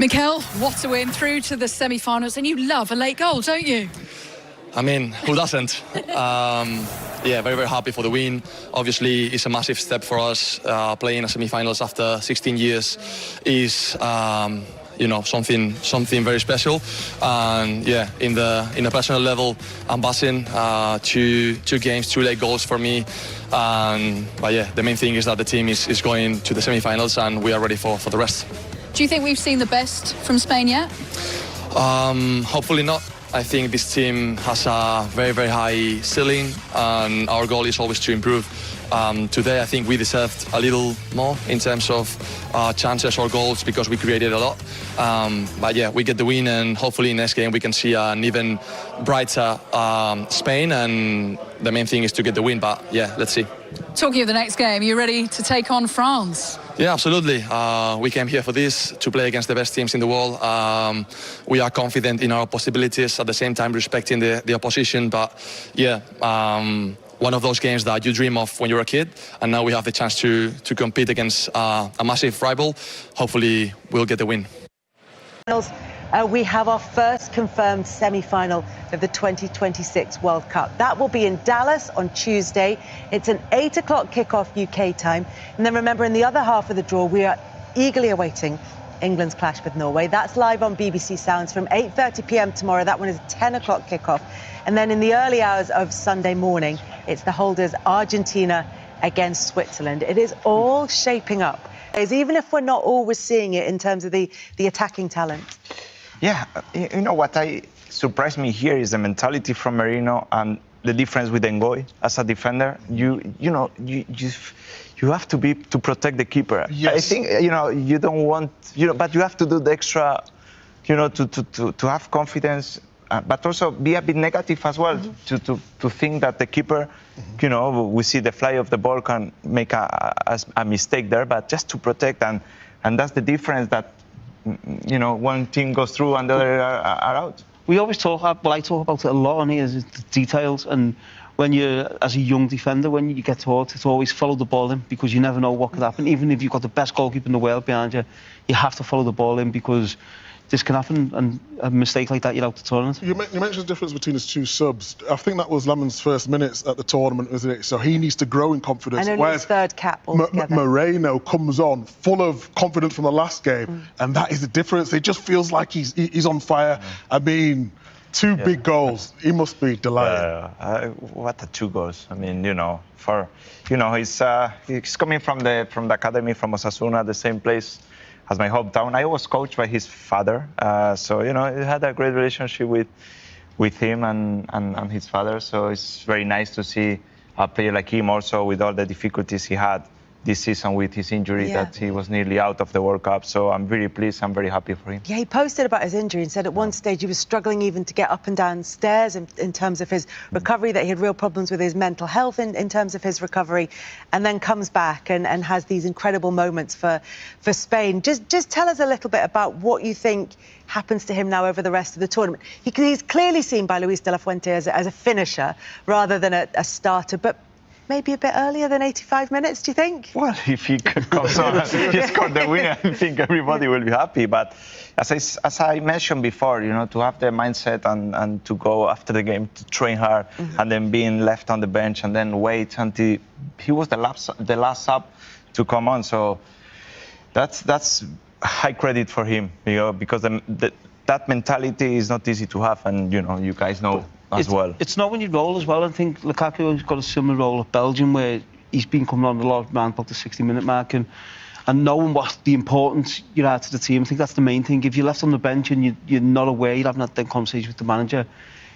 Mikel, what a win through to the semi-finals, and you love a late goal, don't you? I mean, who doesn't? Yeah, very, very happy for the win. Obviously, it's a massive step for us. Playing a semi-finals after 16 years is, you know, something very special. And yeah, in the personal level, I'm buzzing. Two games, 2 late goals for me. But yeah, the main thing is that the team is going to the semi-finals, and we are ready for the rest. Do you think we've seen the best from Spain yet? Hopefully not. I think this team has a very, very high ceiling, and our goal is always to improve. Today, I think we deserved a little more in terms of chances or goals because we created a lot. But yeah, we get the win, and hopefully next game we can see an even brighter Spain, and the main thing is to get the win. But yeah, let's see. Talking of the next game, are you ready to take on France? Yeah, absolutely. We came here for this, to play against the best teams in the world. We are confident in our possibilities, at the same time respecting the opposition. But yeah, one of those games that you dream of when you're a kid, and now we have the chance to compete against a massive rival. Hopefully we'll get the win. We have our first confirmed semi-final of the 2026 World Cup. That will be in Dallas on Tuesday. It's an 8 o'clock kickoff UK time. And then remember, in the other half of the draw, we are eagerly awaiting England's clash with Norway. That's live on BBC Sounds from 8:30 p.m. tomorrow. That one is a 10 o'clock kickoff. And then in the early hours of Sunday morning, it's the holders Argentina against Switzerland. It is all shaping up, even if we're not always seeing it in terms of the attacking talent. Yeah, you know what surprised me here is the mentality from Merino and the difference with Ngoy as a defender. You have to protect the keeper. Yes. I think you don't want but you have to do the extra, to have confidence, but also be a bit negative as well. To think that the keeper, we see the fly of the ball can make a mistake there, but just to protect, and that's the difference that. One team goes through and the other are out. We always talk, I talk about it a lot on here, is the details. And when you're, as a young defender, when you get taught, it's always follow the ball in, because you never know what could happen. Even if you've got the best goalkeeper in the world behind you, you have to follow the ball in, because this can happen, and a mistake like that, you're out the tournament. You mentioned the difference between his 2 subs. I think that was Lamin's first minutes at the tournament, wasn't it? So he needs to grow in confidence. And only his 3rd cap altogether. Moreno comes on full of confidence from the last game, and that is the difference. It just feels like he's on fire. I mean, 2 big goals. He must be delighted. What 2 goals? I mean, he's coming from the academy from Osasuna, the same place as my hometown. I was coached by his father, so he had a great relationship with him and his father. So it's very nice to see a player like him, also with all the difficulties he had this season with his injury, that he was nearly out of the World Cup. So I'm very pleased. I'm very happy for him. Yeah, he posted about his injury and said at one stage he was struggling even to get up and down stairs in terms of his recovery, that he had real problems with his mental health in terms of his recovery, and then comes back and has these incredible moments for Spain. Just tell us a little bit about what you think happens to him now over the rest of the tournament. He's clearly seen by Luis de la Fuente as a finisher rather than a starter, but maybe a bit earlier than 85 minutes, do you think? Well, if he comes on and he scored the winner, I think everybody will be happy. But as I mentioned before, to have the mindset and to go after the game, to train hard, and then being left on the bench and then wait until he was the last sub to come on. So that's high credit for him, because that mentality is not easy to have, and you guys know. It's knowing your role as well. I think Lukaku has got a similar role at Belgium, where he's been coming on a lot around about the 60-minute mark, and knowing what the importance you are to the team. I think that's the main thing. If you're left on the bench and you're not aware, you're having that conversation with the manager,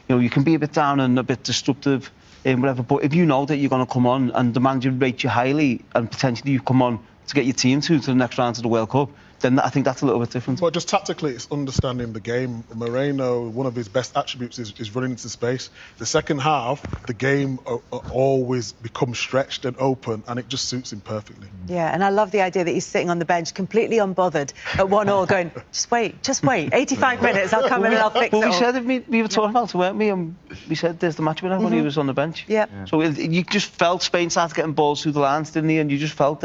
you can be a bit down and a bit disruptive and whatever, but if you know that you're going to come on and the manager rates you highly and potentially you come on to get your team to the next round of the World Cup, then I think that's a little bit different. Well, just tactically, it's understanding the game. Moreno, one of his best attributes is running into space. The second half, the game always becomes stretched and open, and it just suits him perfectly. Yeah, and I love the idea that he's sitting on the bench, completely unbothered at 1-1, going, just wait, 85 minutes, I'll come in and I'll fix it. Well, we said we were talking about it, weren't we? And we said there's the match winner when he was on the bench. Yeah. So you just felt Spain started getting balls through the lines, didn't he? And you just felt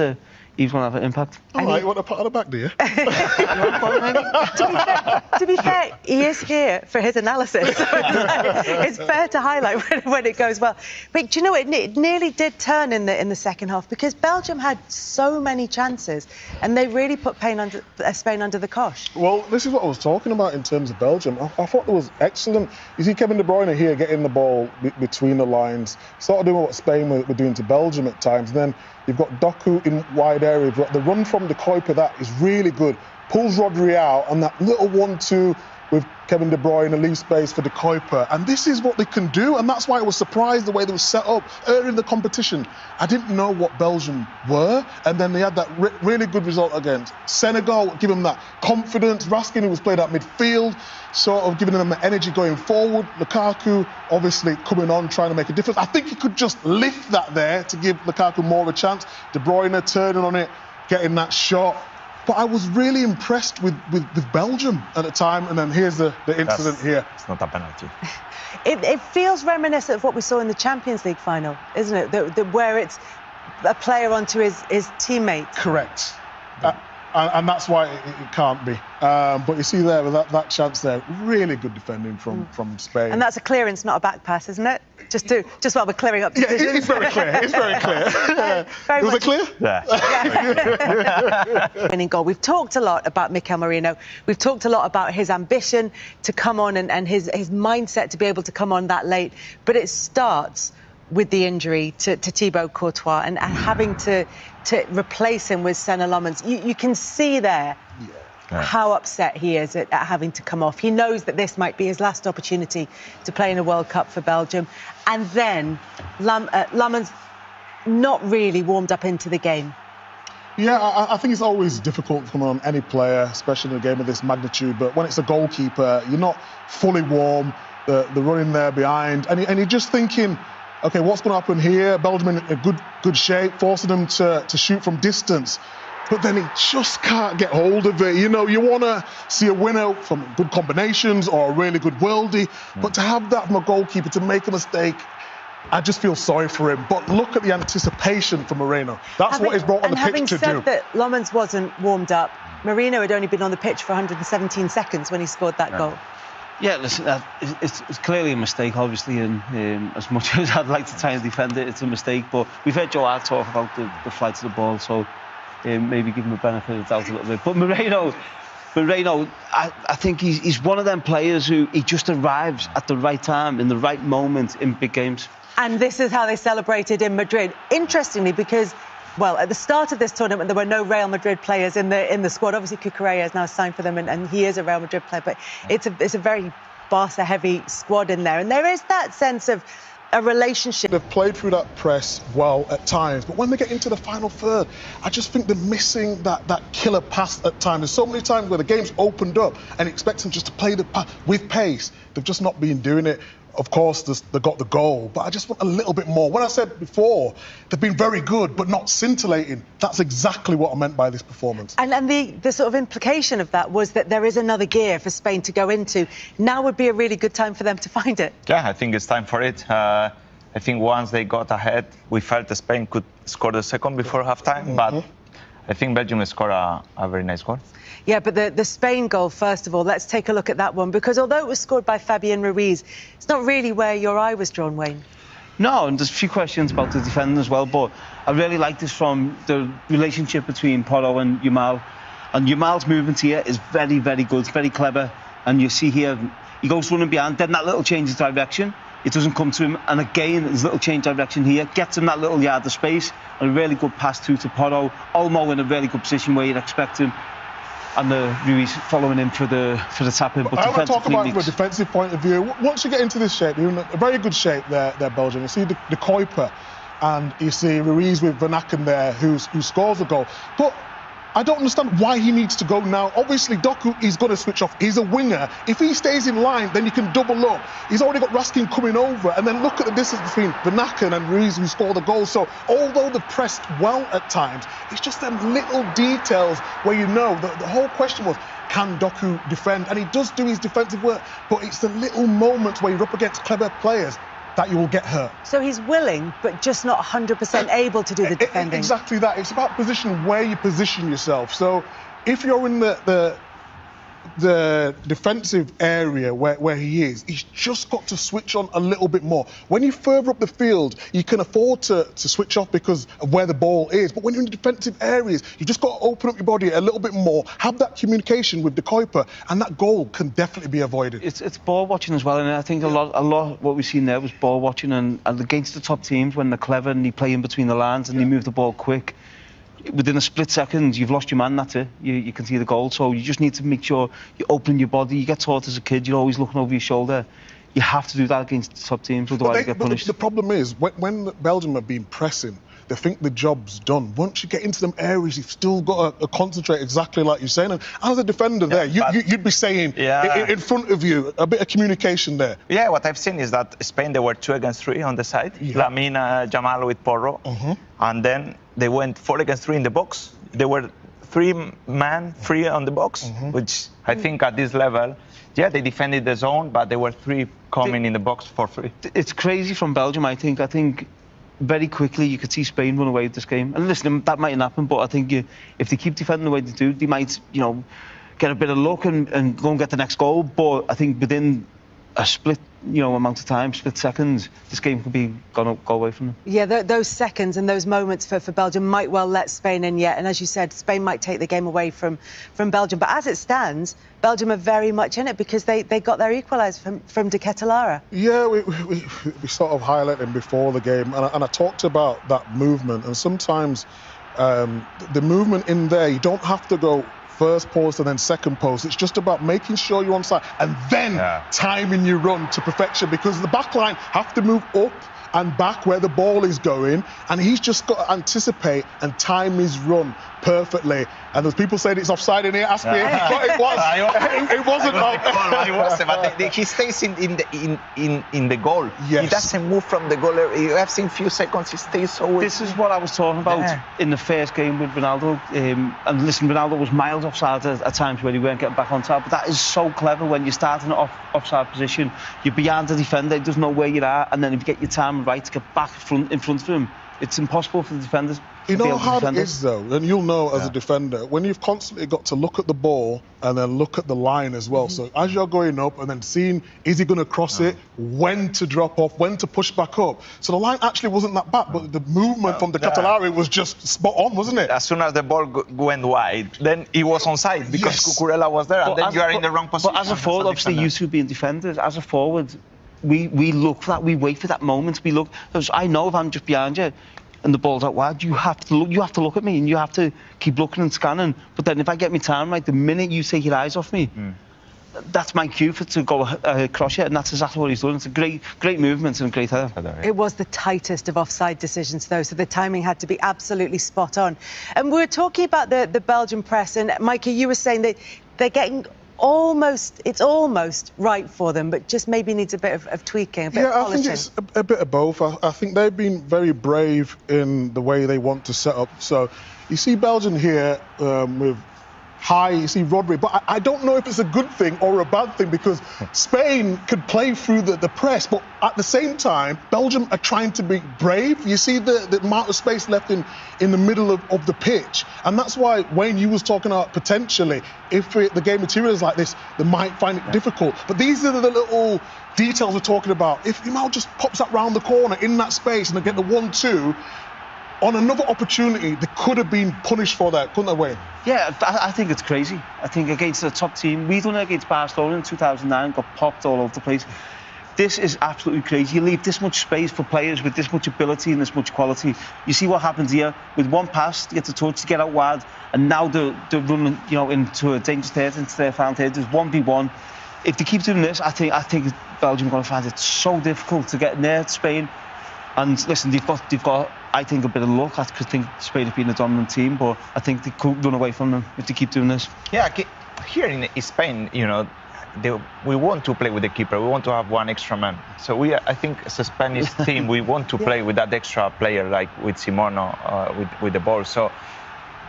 he's going to have an impact. All right, you want a pat on the back, do you? To be fair, he is here for his analysis. So it's fair to highlight when it goes well. But do you know, it nearly did turn in the second half because Belgium had so many chances and they really put Spain under the cosh. Well, this is what I was talking about in terms of Belgium. I thought it was excellent. You see Kevin De Bruyne here getting the ball between the lines, sort of doing what Spain were doing to Belgium at times. And then you've got Doku in wide area. The run from the Kuiper, that is really good. Pulls Rodri out, and that little 1-2 with Kevin De Bruyne, leaves space for the Kuiper. And this is what they can do, and that's why I was surprised the way they were set up early in the competition. I didn't know what Belgium were, and then they had that really good result against Senegal, giving them that confidence. Raskin, who was playing at midfield, sort of giving them the energy going forward. Lukaku, obviously, coming on, trying to make a difference. I think he could just lift that there to give Lukaku more of a chance. De Bruyne turning on it, getting that shot. But I was really impressed with Belgium at the time, and then here's the incident here. It's not a penalty. It feels reminiscent of what we saw in the Champions League final, isn't it? Where it's a player onto his teammate. Correct. And that's why it can't be. But you see there, with that chance there, really good defending from Spain. And that's a clearance, not a back pass, isn't it? Just while we're clearing up decisions. Yeah, it's very clear. It's very clear. Was it clear? Yeah. Winning goal. We've talked a lot about Micah Merino. We've talked a lot about his ambition to come on and his mindset to be able to come on that late. But it starts with the injury to Thibaut Courtois and having to replace him with Senna Lommans. You can see there how upset he is at having to come off. He knows that this might be his last opportunity to play in a World Cup for Belgium. And then Lommans not really warmed up into the game. Yeah, I think it's always difficult to come on any player, especially in a game of this magnitude. But when it's a goalkeeper, you're not fully warm. The running there behind. And you're just thinking, OK, what's going to happen here? Belgium in a good shape, forcing them to shoot from distance. But then he just can't get hold of it. You know, you want to see a winner from good combinations or a really good worldie. But to have that from a goalkeeper, to make a mistake, I just feel sorry for him. But look at the anticipation for Moreno. That's what he's brought on the pitch to do. And having said that Lommans wasn't warmed up, Merino had only been on the pitch for 117 seconds when he scored that goal. Yeah, listen, it's clearly a mistake, obviously, and as much as I'd like to try and defend it, it's a mistake. But we've heard Joe Hart talk about the flight of the ball, so maybe give him a benefit of the doubt a little bit. But Merino, I think he's one of them players who he just arrives at the right time, in the right moment in big games. And this is how they celebrated in Madrid. Interestingly, because, well, at the start of this tournament, there were no Real Madrid players in the squad. Obviously, Cucurella has now signed for them, and he is a Real Madrid player. But it's a very Barca-heavy squad in there. And there is that sense of a relationship. They've played through that press well at times, but when they get into the final third, I just think they're missing that killer pass at times. There's so many times where the game's opened up and you expect them just to play the pass with pace. They've just not been doing it. Of course, they got the goal, but I just want a little bit more. When I said before, they've been very good, but not scintillating. That's exactly what I meant by this performance. And the sort of implication of that was that there is another gear for Spain to go into. Now would be a really good time for them to find it. Yeah, I think it's time for it. I think once they got ahead, we felt that Spain could score the second before half-time, but I think Belgium scored a very nice goal. Yeah, but the Spain goal, first of all, let's take a look at that one, because although it was scored by Fabian Ruiz, it's not really where your eye was drawn, Wayne. No, and there's a few questions about the defending as well, but I really like this from the relationship between Porro and Yamal. And Yamal's movement here is very, very good, very clever. And you see here, he goes running behind, then that little change of direction. It doesn't come to him, and again, there's a little change of direction here, gets him that little yard of space, and a really good pass to Porro. Olmo in a really good position where you'd expect him, and Ruiz following him for the tap-in. But I want to talk about it from a defensive point of view. Once you get into this shape, you're in a very good shape there, Belgium. You see the Kuiper, and you see Ruiz with Van Aken there, who scores a goal. But I don't understand why he needs to go now. Obviously, Doku, he's going to switch off. He's a winger. If he stays in line, then you can double up. He's already got Raskin coming over. And then look at the distance between Van Aken and Ruiz, who scored the goal. So although they've pressed well at times, it's just them little details where you know the whole question was, can Doku defend? And he does do his defensive work, but it's the little moments where you're up against clever players. that you will get hurt. So he's willing, but just not 100% able to do the defending. Exactly that. It's about position, where you position yourself. So if you're in the defensive area where he is, he's just got to switch on a little bit more. When you're further up the field, you can afford to switch off because of where the ball is. But when you're in the defensive areas, you just got to open up your body a little bit more, have that communication with the keeper, and that goal can definitely be avoided. It's ball watching as well, and I think a lot what we've seen there was ball watching, and against the top teams, when they're clever and they play in between the lines and they move the ball quick, within a split second, you've lost your man, that's it. You can see the goal. So you just need to make sure you open your body. You get taught as a kid, you're always looking over your shoulder. You have to do that against the top teams, otherwise you get punished. But the problem is, when Belgium have been pressing, they think the job's done. Once you get into them areas, you've still got to concentrate exactly like you're saying. And as a defender there, you'd be saying, in front of you, a bit of communication there. Yeah, what I've seen is that Spain, they were 2 against 3 on the side. Lamine Jamal with Porro. And then they went 4 against 3 in the box. They were 3 man free on the box, which I think at this level, they defended the zone, but there were 3 coming in the box for free. It's crazy from Belgium, I think. I think very quickly you could see Spain run away with this game. And listen, that mightn't happen, but I think if they keep defending the way they do, they might, get a bit of luck and go and get the next goal. But I think within a split, amount of time, split seconds, this game could be go away from them. Yeah, those seconds and those moments for Belgium might well let Spain in yet. And as you said, Spain might take the game away from Belgium. But as it stands, Belgium are very much in it because they got their equaliser from De Ketelaere. Yeah, we sort of highlighted him before the game, and I talked about that movement. And sometimes the movement in there, you don't have to go first post and then second post. It's just about making sure you're onside and then timing your run to perfection, because the back line have to move up and back where the ball is going, and he's just got to anticipate and time his run perfectly. And there's people saying it's offside in here. Ask me, but it was. It wasn't. It wasn't. But he stays in the goal. Yes. He doesn't move from the goal. You have seen few seconds. He stays so. This is what I was talking about in the first game with Ronaldo. And listen, Ronaldo was miles offside at times where he weren't getting back on top. But that is so clever when you're starting offside position. You're behind the defender. He doesn't know where you are, and then if you get your time right to get back in front of him, it's impossible for the defenders. You know how hard it is, though, and you'll know as a defender, when you've constantly got to look at the ball and then look at the line as well. So as you're going up and then seeing, is he going to cross it, when to drop off, when to push back up. So the line actually wasn't that bad, but the movement from De Ketelaere was just spot on, wasn't it? As soon as the ball went wide, then he was onside because Cucurella was there, and then you are in the wrong position. But as a forward, obviously, you two being defenders, as a forward, we look for that, we wait for that moment. We look. I know if I'm just behind you and the ball's out wide, you have to look at me, and you have to keep looking and scanning. But then if I get my time right, the minute you take your eyes off me, that's my cue to go across it, and that's exactly what he's done. It's a great movement and a great header. It was the tightest of offside decisions, though, so the timing had to be absolutely spot on. And we were talking about the Belgian press, and Micah, you were saying that they're getting it's almost right for them, but just maybe needs a bit of tweaking, a bit of polishing. I think it's a bit of both. I think they've been very brave in the way they want to set up. So you see Belgium here with you see Rodri, but I don't know if it's a good thing or a bad thing, because Spain could play through the press, but at the same time, Belgium are trying to be brave. You see the amount of space left in the middle of the pitch, and that's why Wayne, you was talking about potentially, if the game materials like this, they might find it difficult. But these are the little details we're talking about. If Imal just pops that round the corner in that space and they get the 1-2, on another opportunity, they could have been punished for that, couldn't they, Wayne? Yeah, I think it's crazy. I think against the top team, we done it against Barcelona in 2009, got popped all over the place. This is absolutely crazy. You leave this much space for players with this much ability and this much quality. You see what happens here with one pass to get the touch, to get out wide, and now they're running, into a dangerous territory, into their found territory. There's 1v1. If they keep doing this, I think Belgium are going to find it so difficult to get near Spain. And listen, they've got, I think, a bit of luck. I think Spain have been a dominant team, but I think they could run away from them if they keep doing this. Yeah, here in Spain, we want to play with the keeper. We want to have one extra man. So I think as a Spanish team, we want to play with that extra player, like with Simono, with the ball. So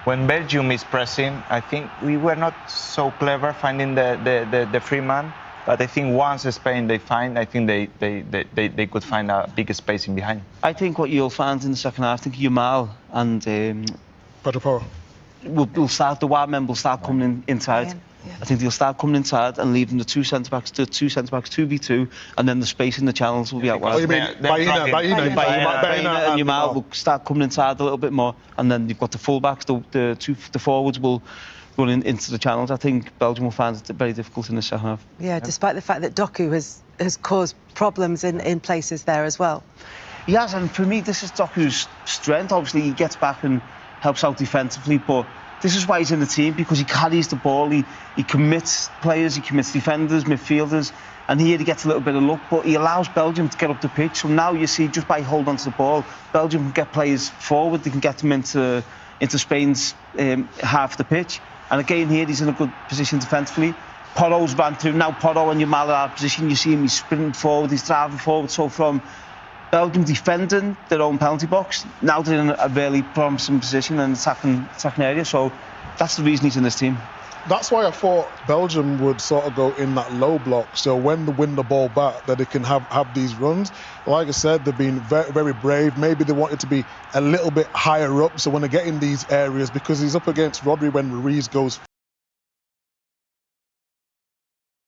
when Belgium is pressing, I think we were not so clever finding the free man. But I think once Spain they find, I think they could find a big space in behind. I think what you'll find in the second half, I think Yamal and Pedro Porro. will start, the wide men will start coming inside. Yeah. I think they'll start coming inside and leaving the two centre-backs 2v2, and then the space in the channels will be out wide. Oh, you mean Baina And Yamal will start coming inside a little bit more, and then you've got the full-backs, the forwards will run into the channels. I think Belgium will find it very difficult in the second half. Yeah, despite the fact that Doku has caused problems in places there as well. He has, and for me, this is Doku's strength. Obviously, he gets back and helps out defensively, but this is why he's in the team, because he carries the ball, he commits players, he commits defenders, midfielders, and here he gets a little bit of luck, but he allows Belgium to get up the pitch. So now you see, just by holding on to the ball, Belgium can get players forward, they can get them into Spain's half the pitch. And again, here he's in a good position defensively. Porro's ran through, now Porro and Yamal are out of position, you see him, he's sprinting forward, he's driving forward. So from Belgium defending their own penalty box, now they're in a really promising position and attacking area, so that's the reason he's in this team. That's why I thought Belgium would sort of go in that low block, so when they win the ball back, that they can have these runs. Like I said, they've been very, very brave. Maybe they wanted to be a little bit higher up, so when they get in these areas, because he's up against Rodri when Ruiz goes